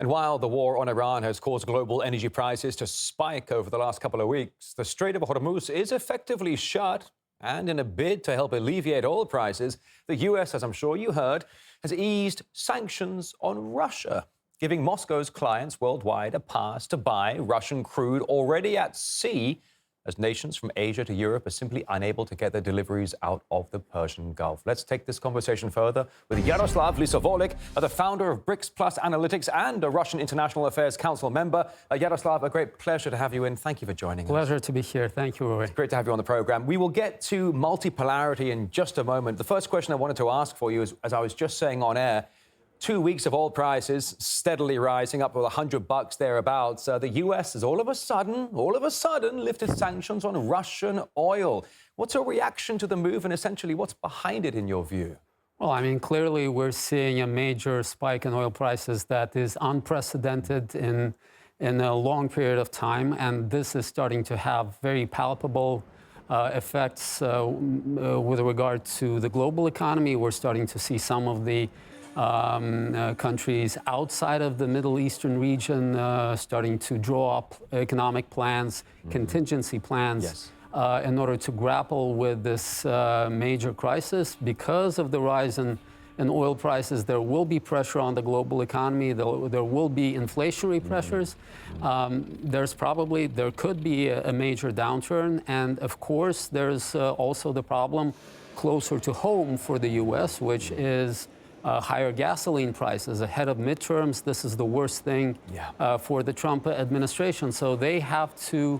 while the war on Iran has caused global energy prices to spike over the last couple of weeks, the Strait of Hormuz is effectively shut. And in a bid to help alleviate oil prices, the US, as I'm sure you heard, has eased sanctions on Russia, giving Moscow's clients worldwide a pass to buy Russian crude already at sea, as nations from Asia to Europe are simply unable to get their deliveries out of the Persian Gulf. Let's take this conversation further with Yaroslav Lissovolik, the founder of BRICS-plus Analytics and a Russian International Affairs Council member. Yaroslav, a great pleasure to have you in. Thank you for joining us. Pleasure to be here. Thank you, Rory. It's great to have you on the program. We will get to multipolarity in just a moment. The first question I wanted to ask for you is, as I was just saying on air, 2 weeks of oil prices steadily rising up with $100 thereabouts. The US has all of a sudden lifted sanctions on Russian oil. What's your reaction to the move, and essentially what's behind it in your view? Well, I mean, clearly we're seeing a major spike in oil prices that is unprecedented in a long period of time, and this is starting to have very palpable effects with regard to the global economy. We're starting to see some of the countries outside of the Middle Eastern region starting to draw up economic plans, contingency plans, Yes. In order to grapple with this major crisis. Because of the rise in oil prices, there will be pressure on the global economy. There will be inflationary pressures. There could be a major downturn. And of course, there's also the problem closer to home for the US, which is higher gasoline prices. Ahead of midterms, this is the worst thing for the Trump administration. So they have to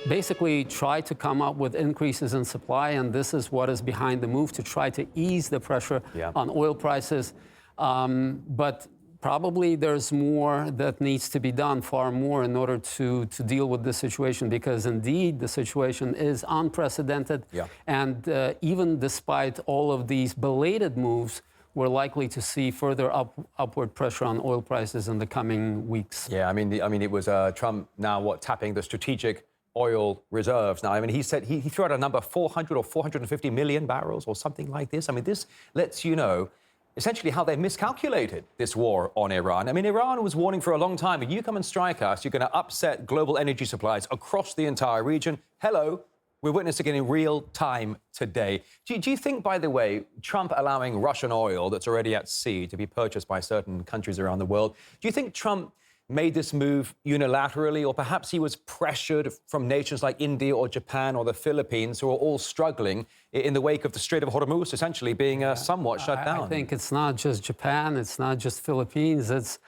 basically try to come up with increases in supply, and this is what is behind the move to try to ease the pressure on oil prices. But probably there's more that needs to be done, far more, in order to deal with this situation, because indeed the situation is unprecedented. And even despite all of these belated moves, we're likely to see further upward pressure on oil prices in the coming weeks. Yeah, I mean, it was Trump now tapping the strategic oil reserves. Now, I mean, he said he threw out a number, 400 or 450 million barrels or something like this. I mean, this lets you know essentially how they miscalculated this war on Iran. I mean, Iran was warning for a long time, if you come and strike us, you're going to upset global energy supplies across the entire region. Hello. We're witnessing it in real time today. Do you think, by the way, Trump allowing Russian oil that's already at sea to be purchased by certain countries around the world, do you think Trump made this move unilaterally, or perhaps he was pressured from nations like India or Japan or the Philippines, who are all struggling in the wake of the Strait of Hormuz essentially being somewhat shut down? I think it's not just Japan, it's not just Philippines, it's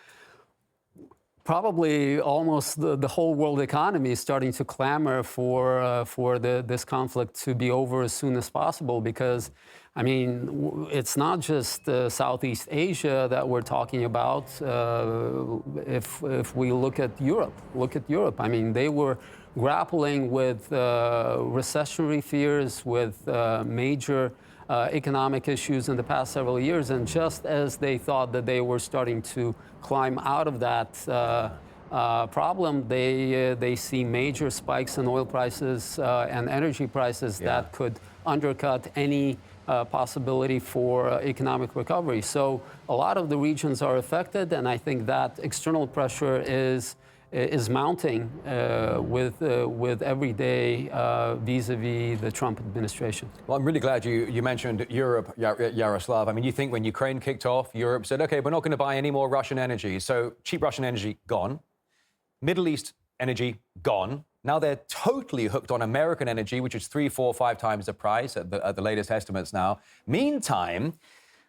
probably almost the whole world economy is starting to clamor for this conflict to be over as soon as possible, because, I mean, it's not just Southeast Asia that we're talking about. If we look at Europe, I mean, they were grappling with recessionary fears, with major economic issues in the past several years, and just as they thought that they were starting to climb out of that problem, they see major spikes in oil prices and energy prices that could undercut any possibility for economic recovery. So a lot of the regions are affected, and I think that external pressure is mounting with every day vis-a-vis the Trump administration. Well, I'm really glad you mentioned Europe, Yaroslav. I mean, you think when Ukraine kicked off, Europe said, OK, we're not going to buy any more Russian energy. So cheap Russian energy, gone. Middle East energy, gone. Now they're totally hooked on American energy, which is 3, 4, 5 times the price at the latest estimates now. Meantime,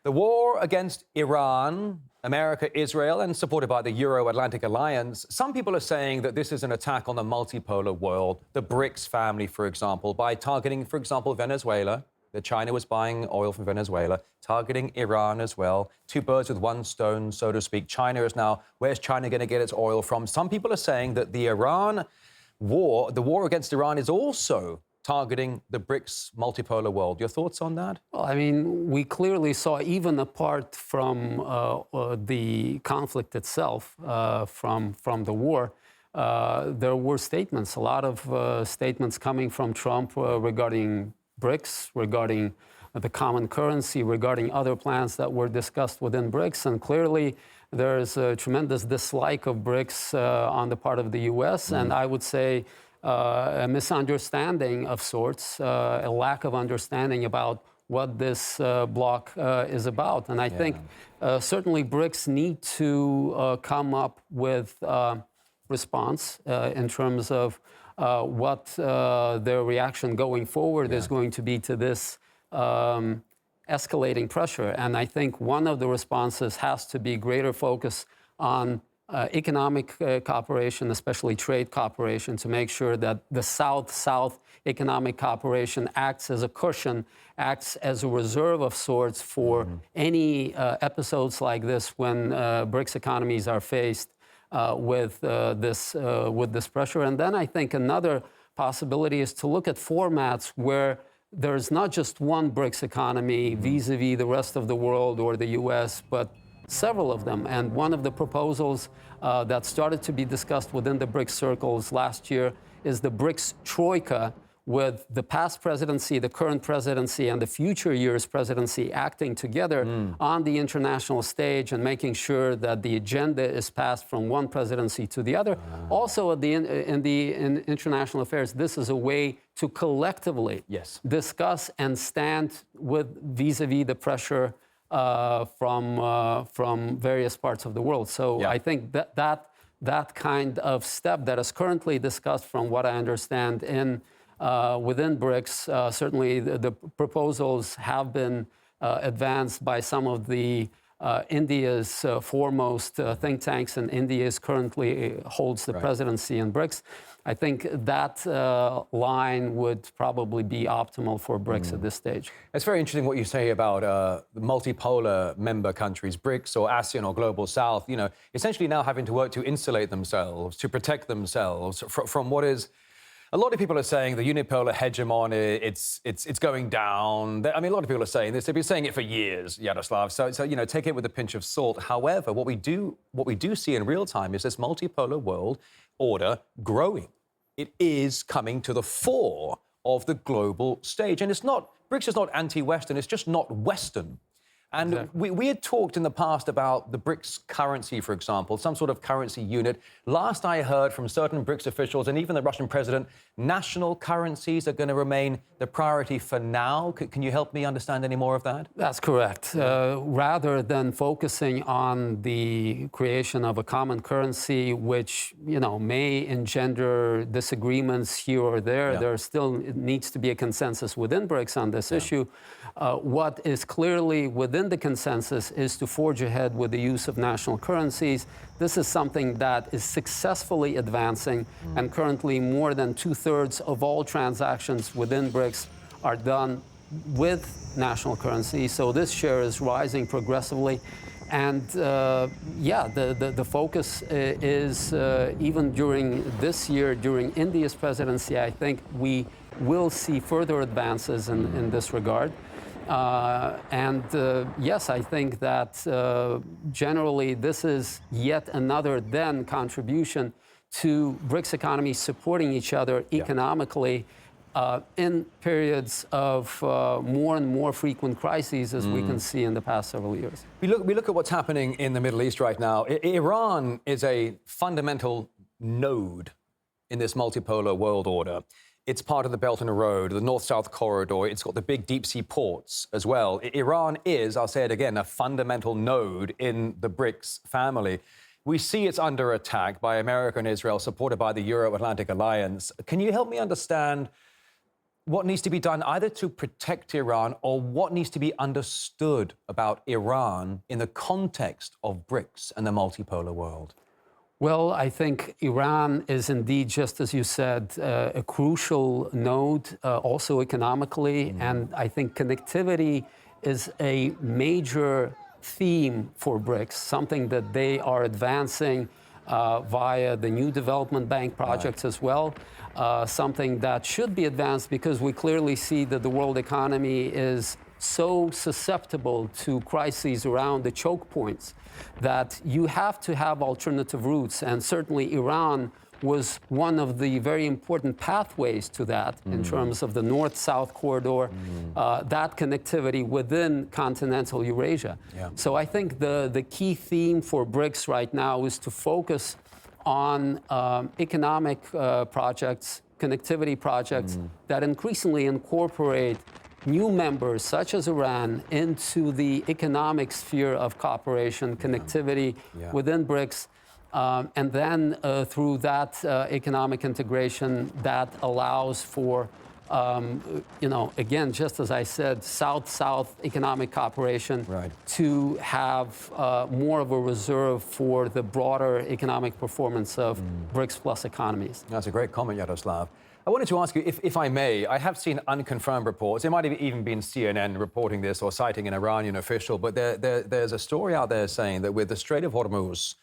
the war against Iran, America, Israel, and supported by the Euro-Atlantic Alliance, some people are saying that this is an attack on the multipolar world, the BRICS family, for example, by targeting, for example, Venezuela, that China was buying oil from Venezuela, targeting Iran as well. 2 birds with 1 stone, so to speak. China is now, where's China going to get its oil from? Some people are saying that the war against Iran is also targeting the BRICS multipolar world. Your thoughts on that? Well, I mean, we clearly saw, even apart from the conflict itself, from the war, there were statements, a lot of statements coming from Trump regarding BRICS, regarding the common currency, regarding other plans that were discussed within BRICS. And clearly, there's a tremendous dislike of BRICS on the part of the U.S. And I would say a misunderstanding of sorts, a lack of understanding about what this bloc is about. And I think certainly BRICS need to come up with response in terms of what their reaction going forward is going to be to this escalating pressure. And I think one of the responses has to be greater focus on economic cooperation, especially trade cooperation, to make sure that the South-South economic cooperation acts as a cushion, acts as a reserve of sorts for any episodes like this when BRICS economies are faced with this pressure. And then I think another possibility is to look at formats where there's not just one BRICS economy vis-a-vis the rest of the world or the U.S., but several of them. And one of the proposals that started to be discussed within the BRICS circles last year is the BRICS Troika, with the past presidency, the current presidency, and the future year's presidency acting together on the international stage and making sure that the agenda is passed from one presidency to the other. Also, in international affairs, this is a way to collectively discuss and stand with vis-a-vis the pressure from various parts of the world. So I think that kind of step that is currently discussed, from what I understand, within BRICS, certainly the proposals have been advanced by some of the India's foremost think tanks, and India currently holds the presidency in BRICS. I think that line would probably be optimal for BRICS at this stage. It's very interesting what you say about the multipolar member countries, BRICS or ASEAN or Global South, essentially now having to work to insulate themselves, to protect themselves from what is... A lot of people are saying the unipolar hegemon, it's going down. I mean, a lot of people are saying this. They've been saying it for years, Yaroslav. So take it with a pinch of salt. However, what we do see in real time is this multipolar world order growing. It is coming to the fore of the global stage. And BRICS is not anti-Western, it's just not Western. And we had talked in the past about the BRICS currency, for example, some sort of currency unit. Last I heard from certain BRICS officials and even the Russian president, national currencies are going to remain the priority for now. Can you help me understand any more of that? That's correct. Rather than focusing on the creation of a common currency, which may engender disagreements here or there, there still needs to be a consensus within BRICS on this issue. What is clearly within the consensus is to forge ahead with the use of national currencies. This is something that is successfully advancing, and currently more than 2/3 of all transactions within BRICS are done with national currency. So this share is rising progressively. And the focus is even during this year, during India's presidency, I think we will see further advances in this regard. Yes, I think that generally this is yet another contribution to BRICS economies supporting each other economically in periods of more and more frequent crises, as we can see in the past several years. We look at what's happening in the Middle East right now. Iran is a fundamental node in this multipolar world order. It's part of the Belt and Road, the North-South corridor. It's got the big deep-sea ports as well. Iran is, I'll say it again, a fundamental node in the BRICS family. We see it's under attack by America and Israel, supported by the Euro-Atlantic Alliance. Can you help me understand what needs to be done either to protect Iran or what needs to be understood about Iran in the context of BRICS and the multipolar world? Well, I think Iran is indeed, just as you said, a crucial node, also economically. And I think connectivity is a major theme for BRICS, something that they are advancing via the new development bank projects as well, something that should be advanced because we clearly see that the world economy is so susceptible to crises around the choke points that you have to have alternative routes. And certainly Iran was one of the very important pathways to that in terms of the north-south corridor, that connectivity within continental Eurasia. Yeah. So I think the key theme for BRICS right now is to focus on economic projects, connectivity projects that increasingly incorporate new members, such as Iran, into the economic sphere of cooperation, connectivity within BRICS. And then through that economic integration, that allows for, again, just as I said, South-South economic cooperation to have more of a reserve for the broader economic performance of BRICS-plus economies. That's a great comment, Yaroslav. I wanted to ask you, if I may, I have seen unconfirmed reports. It might have even been CNN reporting this or citing an Iranian official, but there's a story out there saying that with the Strait of Hormuz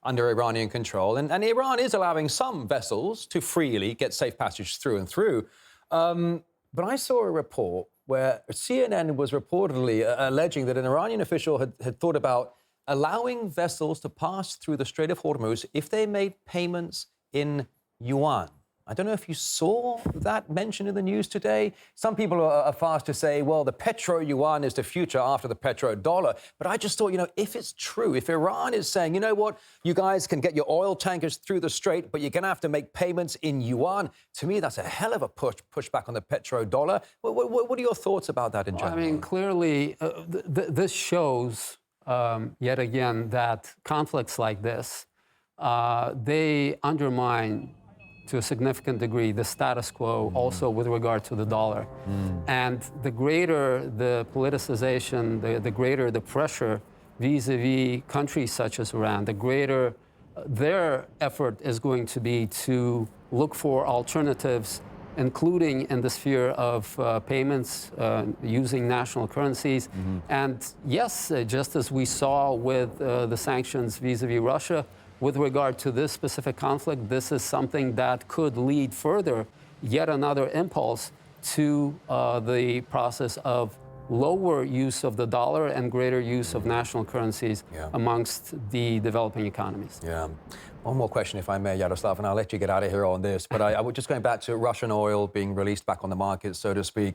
under Iranian control, and Iran is allowing some vessels to freely get safe passage through and through. But I saw a report where CNN was reportedly alleging that an Iranian official had thought about allowing vessels to pass through the Strait of Hormuz if they made payments in yuan. I don't know if you saw that mentioned in the news today. Some people are fast to say, well, the petro-yuan is the future after the petrodollar. But I just thought, if it's true, if Iran is saying, you know what, you guys can get your oil tankers through the strait, but you're going to have to make payments in yuan, to me, that's a hell of a pushback on the petrodollar. What are your thoughts about that in general? I mean, clearly, this shows, yet again, that conflicts like this, they undermine to a significant degree the status quo also with regard to the dollar. And the greater the politicization, the greater the pressure vis-a-vis countries such as Iran, the greater their effort is going to be to look for alternatives, including in the sphere of payments using national currencies. And yes, just as we saw with the sanctions vis-a-vis Russia, with regard to this specific conflict, this is something that could lead further, yet another impulse to the process of lower use of the dollar and greater use of national currencies amongst the developing economies. Yeah. One more question, if I may, Yaroslav, and I'll let you get out of here on this. But I was just going back to Russian oil being released back on the market, so to speak.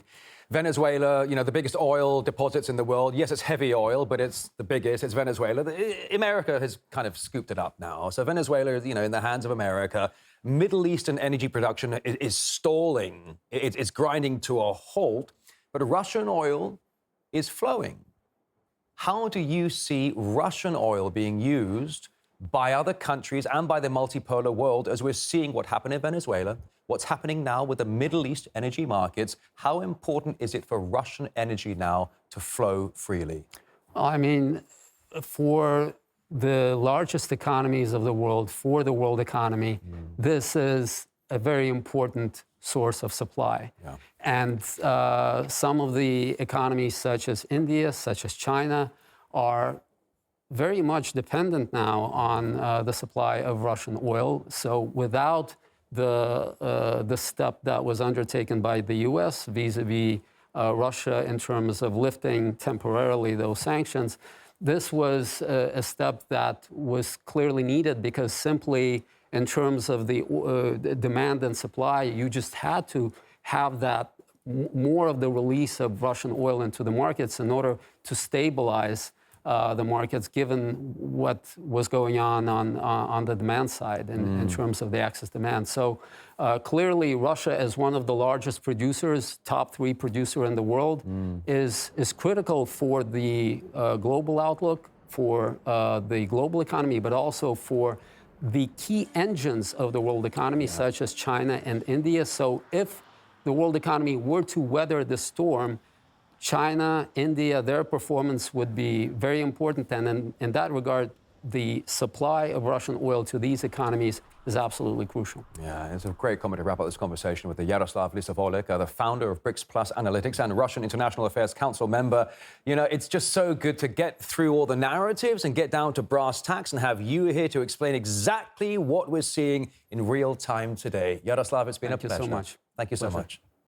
Venezuela, the biggest oil deposits in the world. Yes, it's heavy oil, but it's the biggest. It's Venezuela. America has kind of scooped it up now. So Venezuela is, in the hands of America. Middle Eastern energy production is stalling. It's grinding to a halt. But Russian oil is flowing. How do you see Russian oil being used by other countries and by the multipolar world as we're seeing what happened in Venezuela, what's happening now with the Middle East energy markets? How important is it for Russian energy now to flow freely? I mean, for the largest economies of the world, for the world economy, this is a very important source of supply. And some of the economies such as India, such as China, are very much dependent now on the supply of Russian oil. So without the step that was undertaken by the U.S. vis-a-vis Russia in terms of lifting temporarily those sanctions, this was a step that was clearly needed because simply in terms of the demand and supply, you just had to have that more of the release of Russian oil into the markets in order to stabilize the markets, given what was going on the demand side in terms of the excess demand. So clearly, Russia, as one of the largest producers, top 3 producer in the world, is critical for the global outlook, for the global economy, but also for the key engines of the world economy, such as China and India. So if the world economy were to weather the storm, China, India, their performance would be very important. And in that regard, the supply of Russian oil to these economies is absolutely crucial. Yeah, it's a great comment to wrap up this conversation with the Yaroslav Lissovolik, the founder of BRICS-plus Analytics and Russian International Affairs Council member. It's just so good to get through all the narratives and get down to brass tacks and have you here to explain exactly what we're seeing in real time today. Yaroslav, it's been a pleasure. Thank you so much. Thank you so much.